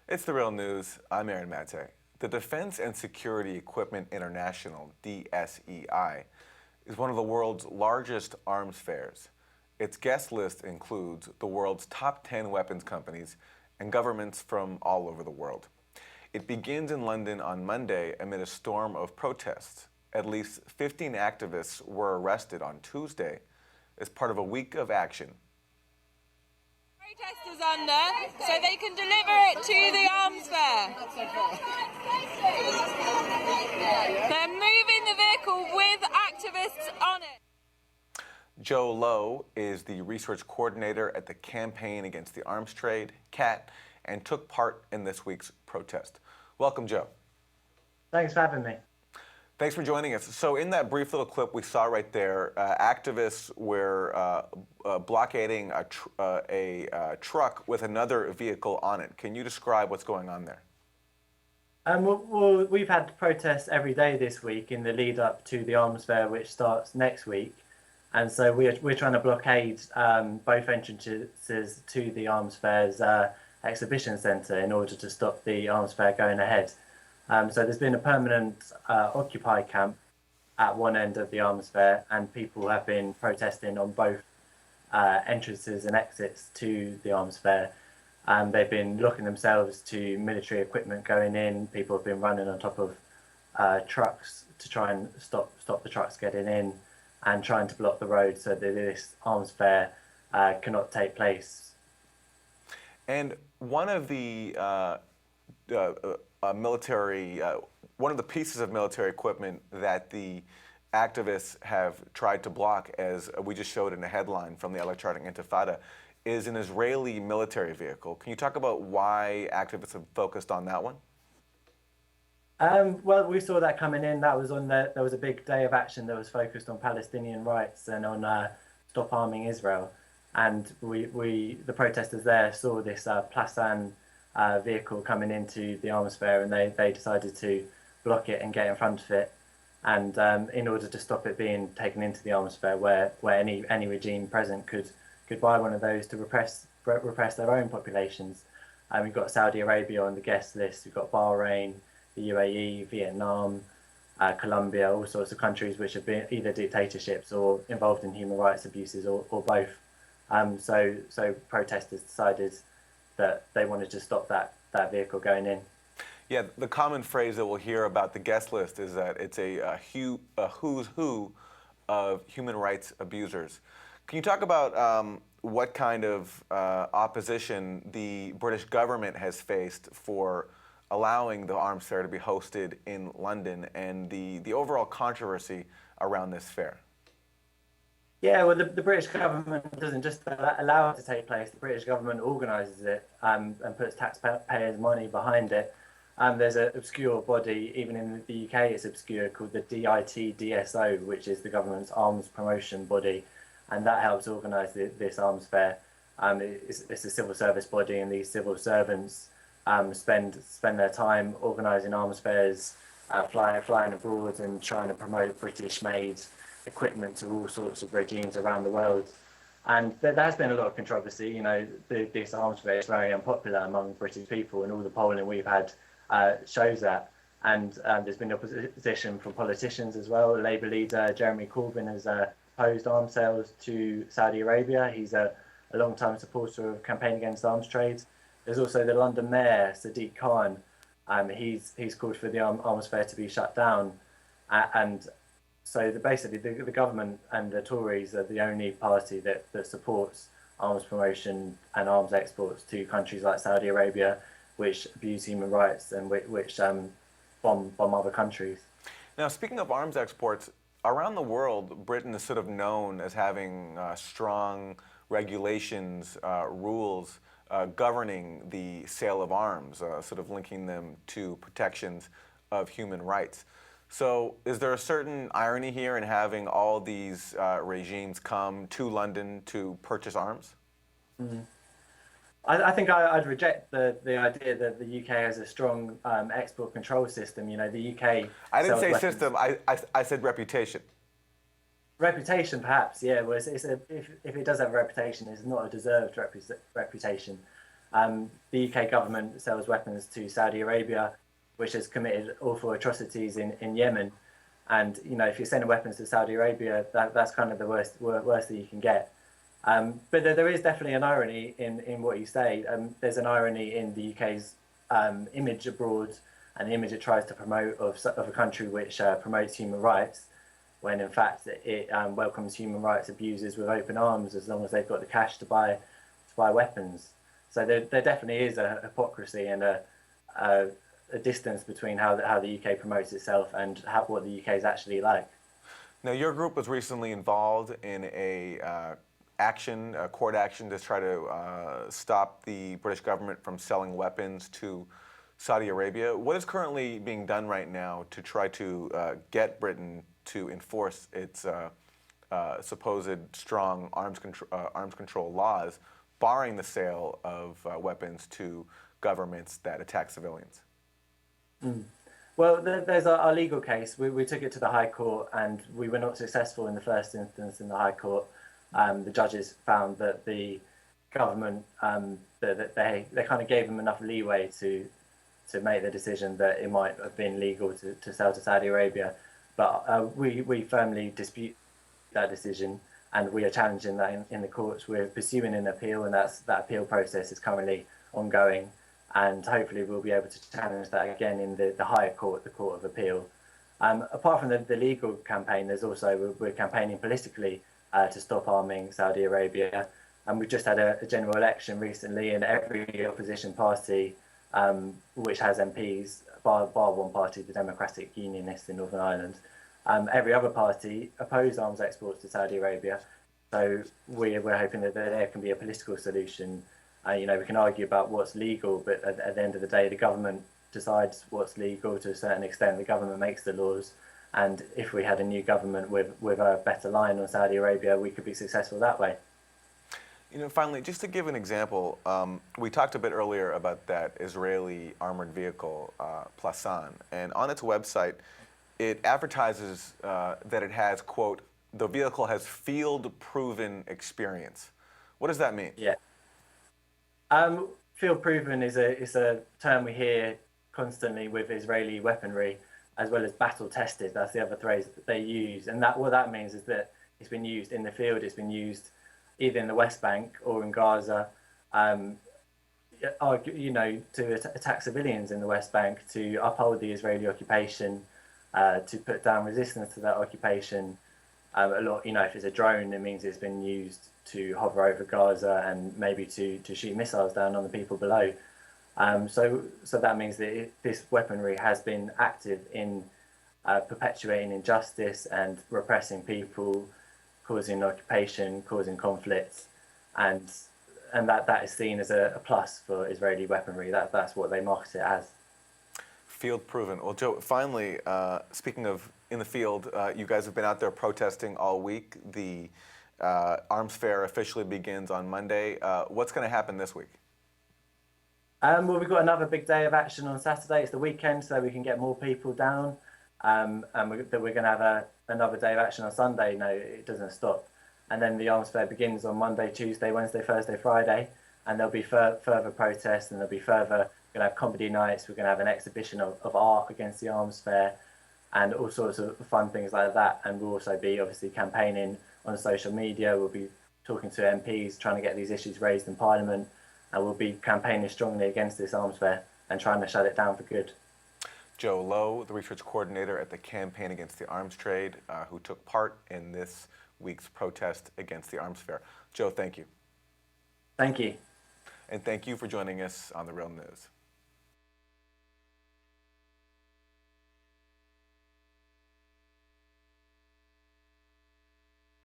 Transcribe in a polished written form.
It's the real news. I'm Aaron Mate. The Defense and Security Equipment International, DSEI, is one of the world's largest arms fairs. Its guest list includes the world's top 10 weapons companies and governments from all over the world. It begins in London on Monday amid a storm of protests. At least 15 activists were arrested on Tuesday as part of a week of action. Protesters under so they can deliver it to the arms fair. They're moving the vehicle with activists on it. Joe Lowe is the research coordinator at the Campaign Against the Arms Trade, CAT, and took part in this week's protest. Welcome, Joe. Thanks for having me. Thanks for joining us. So in that brief little clip we saw right there, activists were blockading a truck with another vehicle on it. Can you describe what's going on there? Well, we've had protests every day this week in the lead up to the arms fair, which starts next week. And so we're trying to blockade both entrances to the arms fair's exhibition centre in order to stop the arms fair going ahead. So there's been a permanent Occupy camp at one end of the arms fair, and people have been protesting on both entrances and exits to the arms fair. They've been locking themselves to military equipment going in. People have been running on top of trucks to try and stop the trucks getting in, and trying to block the road so that this arms fair cannot take place. And one of the one of the pieces of military equipment that the activists have tried to block, as we just showed in a headline from the Electronic Intifada, is an Israeli military vehicle. Can you talk about why activists have focused on that one? Well, we saw that coming in. That was there was a big day of action that was focused on Palestinian rights and on stop arming Israel. And the protesters there saw this Plasan vehicle coming into the arms fair, and they decided to block it and get in front of it, and in order to stop it being taken into the arms fair, where any regime present could buy one of those to repress their own populations. We've got Saudi Arabia on the guest list. We've got Bahrain, the UAE, Vietnam, Colombia, all sorts of countries which have been either dictatorships or involved in human rights abuses, or both. So protesters decided that they wanted to stop that vehicle going in. Yeah, the common phrase that we'll hear about the guest list is that it's a who's who of human rights abusers. Can you talk about what kind of opposition the British government has faced for allowing the arms fair to be hosted in London, and the overall controversy around this fair? Yeah, well, the British government doesn't just allow it to take place. The British government organises it and puts taxpayers' money behind it. There's an obscure body, even in the UK it's obscure, called the DITDSO, which is the government's arms promotion body, and that helps organise this arms fair. It's a civil service body, and these civil servants spend their time organising arms fairs, flying abroad and trying to promote British-made equipment to all sorts of regimes around the world. And there has been a lot of controversy. You know, this arms fair is very unpopular among British people, and all the polling we've had shows that. And there's been opposition from politicians as well. Labour leader Jeremy Corbyn has opposed arms sales to Saudi Arabia. He's a long-time supporter of Campaign Against Arms Trade. There's also the London Mayor, Sadiq Khan. He's called for the arms fair to be shut down. And so basically the government and the Tories are the only party that supports arms promotion and arms exports to countries like Saudi Arabia, which abuse human rights and which bomb other countries. Now, speaking of arms exports, around the world, Britain is sort of known as having strong regulations, rules governing the sale of arms, sort of linking them to protections of human rights. So is there a certain irony here in having all these regimes come to London to purchase arms? Mm-hmm. I think I'd reject the idea that the UK has a strong export control system. You know, the UK... I didn't say system, I said reputation. Reputation, perhaps, yeah. Well, if it does have a reputation, it's not a deserved reputation. The UK government sells weapons to Saudi Arabia, which has committed awful atrocities in Yemen. And if you're sending weapons to Saudi Arabia, that's kind of the worst that you can get. But there is definitely an irony in what you say. There's an irony in the UK's image abroad and the image it tries to promote of a country which promotes human rights, when in fact it welcomes human rights abusers with open arms as long as they've got the cash to buy weapons. So there definitely is a hypocrisy and a distance between how the UK promotes itself and what the UK is actually like. Now, your group was recently involved in a court action to try to stop the British government from selling weapons to Saudi Arabia. What is currently being done right now to try to get Britain to enforce its supposed strong arms control laws, barring the sale of weapons to governments that attack civilians? Well, there's our legal case. We took it to the High Court and we were not successful in the first instance in the High Court. The judges found that the government, that they kind of gave them enough leeway to make the decision that it might have been legal to sell to Saudi Arabia. But we firmly dispute that decision and we are challenging that in the courts. We're pursuing an appeal and that appeal process is currently ongoing. And hopefully we'll be able to challenge that again in the higher court, the Court of Appeal. Apart from the legal campaign, we're campaigning politically to stop arming Saudi Arabia. And we've just had a general election recently, and every opposition party, which has MPs, bar one party, the Democratic Unionists in Northern Ireland, every other party oppose arms exports to Saudi Arabia. So we're hoping that there can be a political solution. We can argue about what's legal, but at the end of the day, the government decides what's legal to a certain extent. The government makes the laws. And if we had a new government with a better line on Saudi Arabia, we could be successful that way. Finally, just to give an example, we talked a bit earlier about that Israeli armored vehicle, Plasan. And on its website, it advertises that it has, quote, the vehicle has field-proven experience. What does that mean? Yeah. Field proven is a term we hear constantly with Israeli weaponry, as well as battle tested. That's the other phrase that they use, and what that means is that it's been used in the field. It's been used either in the West Bank or in Gaza, to attack civilians in the West Bank, to uphold the Israeli occupation, to put down resistance to that occupation. If it's a drone, it means it's been used to hover over Gaza and maybe to shoot missiles down on the people below. So that means that this weaponry has been active in perpetuating injustice and repressing people, causing occupation, causing conflicts, and that is seen as a plus for Israeli weaponry. That's what they market it as. Field proven. Well, Joe, finally, speaking of in the field, you guys have been out there protesting all week. The arms fair officially begins on Monday. What's going to happen this week? Well, we've got another big day of action on Saturday. It's the weekend, so we can get more people down. And we're going to have another day of action on Sunday. No, it doesn't stop. And then the arms fair begins on Monday, Tuesday, Wednesday, Thursday, Friday. And there'll be further protests, and there'll be further. We're going to have comedy nights. We're going to have an exhibition of art against the arms fair, and all sorts of fun things like that. And we'll also be obviously campaigning on social media. We'll be talking to MPs, trying to get these issues raised in Parliament, and we'll be campaigning strongly against this arms fair and trying to shut it down for good. Joe Lowe, the research coordinator at the Campaign Against the Arms Trade, who took part in this week's protest against the arms fair. Joe, thank you. Thank you. And thank you for joining us on The Real News.